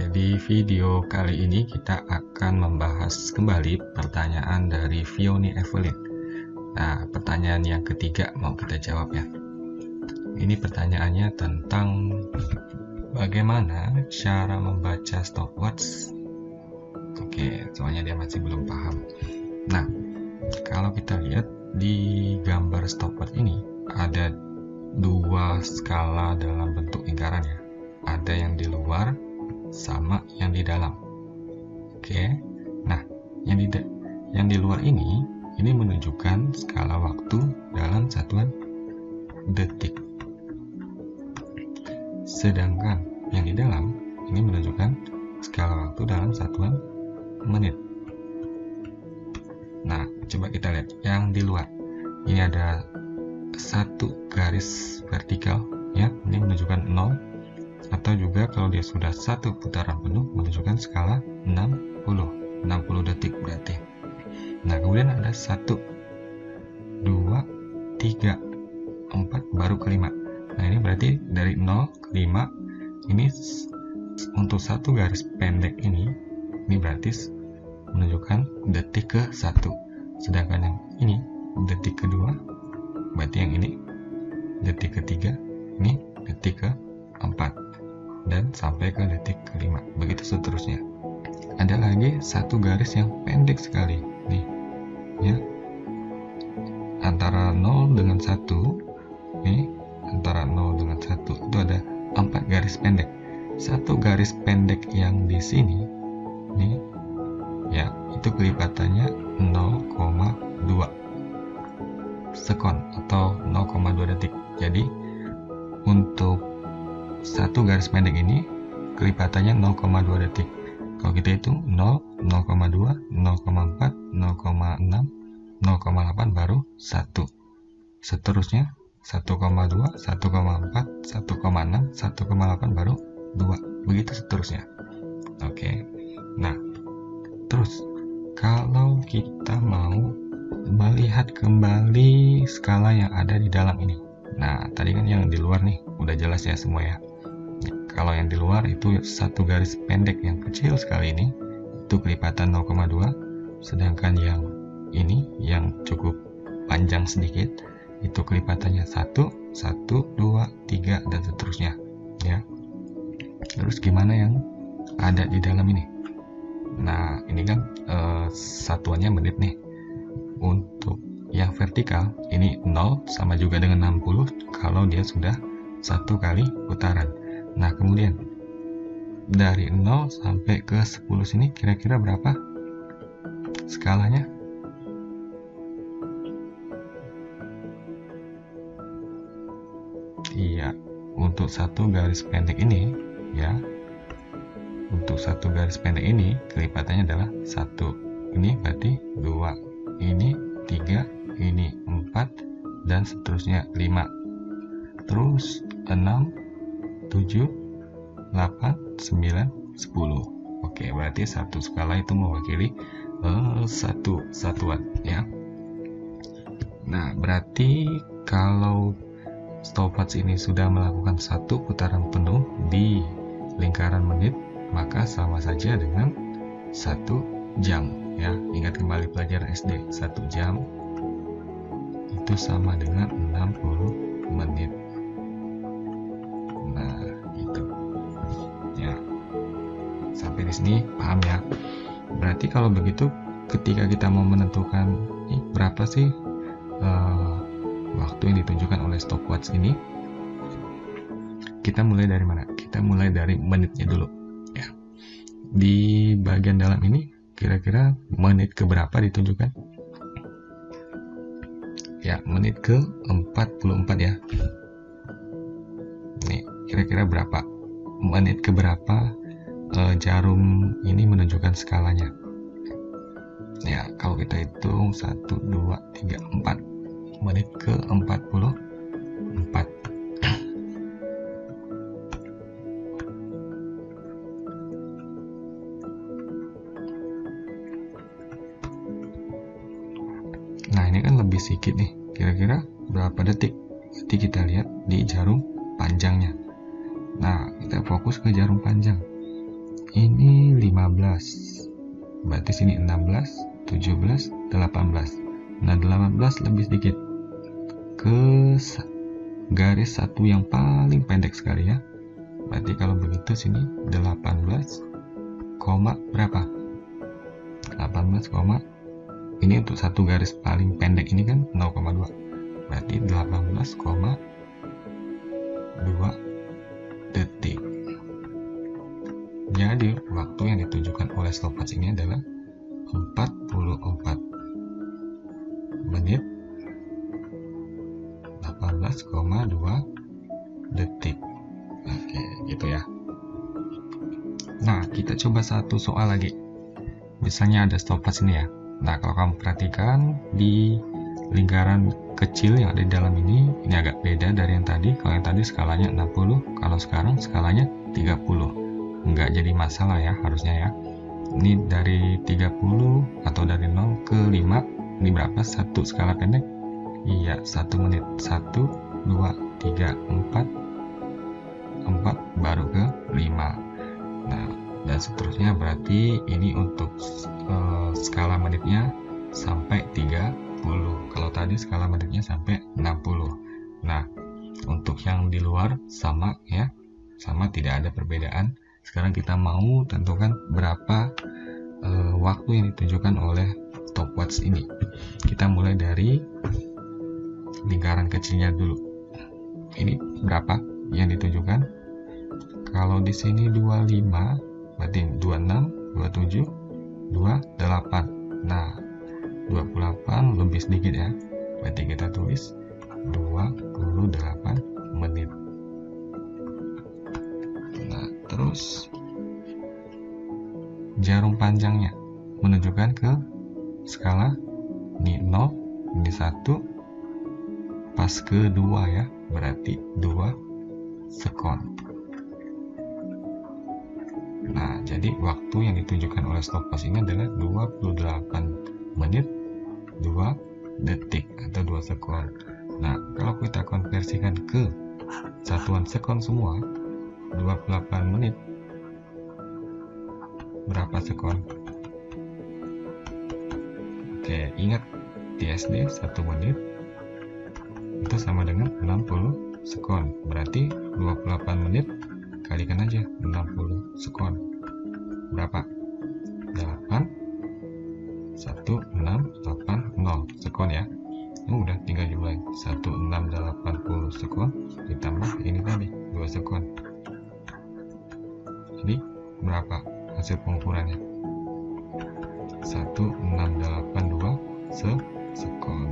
di video kali ini kita akan membahas kembali pertanyaan dari Vioni Evelyn. Nah, pertanyaan yang ketiga mau kita jawab ya. Ini pertanyaannya tentang bagaimana cara membaca stopwatch. Oke, soalnya dia masih belum paham. Nah, kalau kita lihat di gambar stopwatch ini ada dua skala dalam bentuk lingkaran ya. Ada yang di luar sama yang di dalam. Oke. Nah, yang di luar ini menunjukkan skala waktu dalam satuan detik. Sedangkan yang di dalam ini menunjukkan skala waktu dalam satuan menit. Nah, coba kita lihat yang di luar. Ini ada satu garis vertikal ya, ini menunjukkan 0. Atau juga kalau dia sudah satu putaran penuh menunjukkan skala 60 detik berarti. Nah, kemudian ada 1, 2, 3, 4 baru ke 5. Nah, ini berarti dari 0 ke 5 ini untuk satu garis pendek ini berarti menunjukkan detik ke 1. Sedangkan yang ini detik kedua, berarti yang ini detik ketiga, ini detik ke 4 dan sampai ke detik kelima, begitu seterusnya. Ada lagi satu garis yang pendek sekali nih ya, antara 0 dengan 1 nih, antara 0 dengan 1 itu ada 4 garis pendek. Satu garis pendek yang di sini nih ya, itu kelipatannya 0,2 sekon atau 0,2 detik. Jadi untuk satu garis pendek ini kelipatannya 0,2 detik. Kalau kita hitung 0, 0,2, 0,4, 0,6, 0,8 baru 1. Seterusnya 1,2, 1,4, 1,6, 1,8 baru 2. Begitu seterusnya. Oke. Nah, terus kalau kita mau melihat kembali skala yang ada di dalam ini. Nah, tadi kan yang di luar nih udah jelas ya semua ya. Kalau yang di luar itu satu garis pendek yang kecil sekali ini itu kelipatan 0,2, sedangkan yang ini yang cukup panjang sedikit itu kelipatannya 1, 1, 2, 3 dan seterusnya ya. Terus gimana yang ada di dalam ini? Nah, ini kan satuannya menit nih. Untuk yang vertikal ini 0 sama juga dengan 60 kalau dia sudah satu kali putaran. Nah, kemudian dari 0 sampai ke 10 sini kira-kira berapa skalanya? Iya, untuk satu garis pendek ini ya, untuk satu garis pendek ini kelipatannya adalah 1. Ini berarti 2, ini 3, ini 4 dan seterusnya 5. Terus 6, 7, 8, 9, 10. Oke, berarti satu skala itu mewakili satu satuan ya. Nah, berarti kalau stopwatch ini sudah melakukan satu putaran penuh di lingkaran menit, maka sama saja dengan 1 jam ya. Ingat kembali pelajaran SD, 1 jam itu sama dengan 60 menit. Nah, gitu ya. Sampai di sini paham ya. Berarti kalau begitu ketika kita mau menentukan berapa sih waktu yang ditunjukkan oleh stopwatch ini, kita mulai dari mana? Kita mulai dari menitnya dulu ya. Di bagian dalam ini kira-kira menit ke berapa ditunjukkan? Ya, menit ke 44 ya. Nih, kira-kira berapa? Menit ke berapa jarum ini menunjukkan skalanya? Ya, kalau kita hitung 1, 2, 3, 4. Menit ke 44. Nah, ini kan lebih sedikit nih. Kira-kira berapa detik? Nanti kita lihat di jarum panjangnya. Nah, kita fokus ke jarum panjang. ini 15, berarti sini 16, 17, 18. Nah 18 lebih sedikit ke garis satu yang paling pendek sekali ya. Berarti kalau begitu sini 18, berapa? 18, ini untuk satu garis paling pendek ini kan 0,2. Berarti 18,2 detik. Jadi waktu yang ditunjukkan oleh stopwatch ini adalah 44 menit 18,2 detik. Oke, gitu ya. Nah, kita coba satu soal lagi. Misalnya ada stopwatch ini ya. Nah, kalau kamu perhatikan di lingkaran kecil yang ada di dalam ini agak beda dari yang tadi. Kalau yang tadi skalanya 60, kalau sekarang skalanya 30. Enggak jadi masalah ya, harusnya ya. Ini dari 30 atau dari 0 ke 5. Ini berapa? Satu skala pendek? Iya, 1 menit. 1, 2, 3, 4 baru ke 5. Nah, dan seterusnya, berarti ini untuk skala menitnya sampai 30. Kalau tadi skala menitnya sampai 60. Nah, untuk yang di luar sama ya, sama, tidak ada perbedaan. Sekarang kita mau tentukan berapa waktu yang ditunjukkan oleh stopwatch ini. Kita mulai dari lingkaran kecilnya dulu. Ini berapa yang ditunjukkan? Kalau di sini 25, berarti 26, 27, 28. Nah, 28 lebih sedikit ya. Berarti kita tulis 28 menit. Nah, terus jarum panjangnya menunjukkan ke skala ini 0, ini 1, pas ke 2 ya, berarti 2 sekon. Nah, jadi waktu yang ditunjukkan oleh stopwatch ini adalah 28 menit 2 detik atau 2 sekon. Nah, kalau kita konversikan ke satuan sekon semua, 28 menit berapa sekon? Oke, ingat di SD 1 menit itu sama dengan 60 sekon. Berarti 28 menit kalikan aja 60 sekon. Berapa? 8 1680 sekon ya. Udah tinggal jumlahin 1680 sekon ditambah ini tadi 2 sekon. Jadi berapa hasil pengukurannya? 1682 sekon.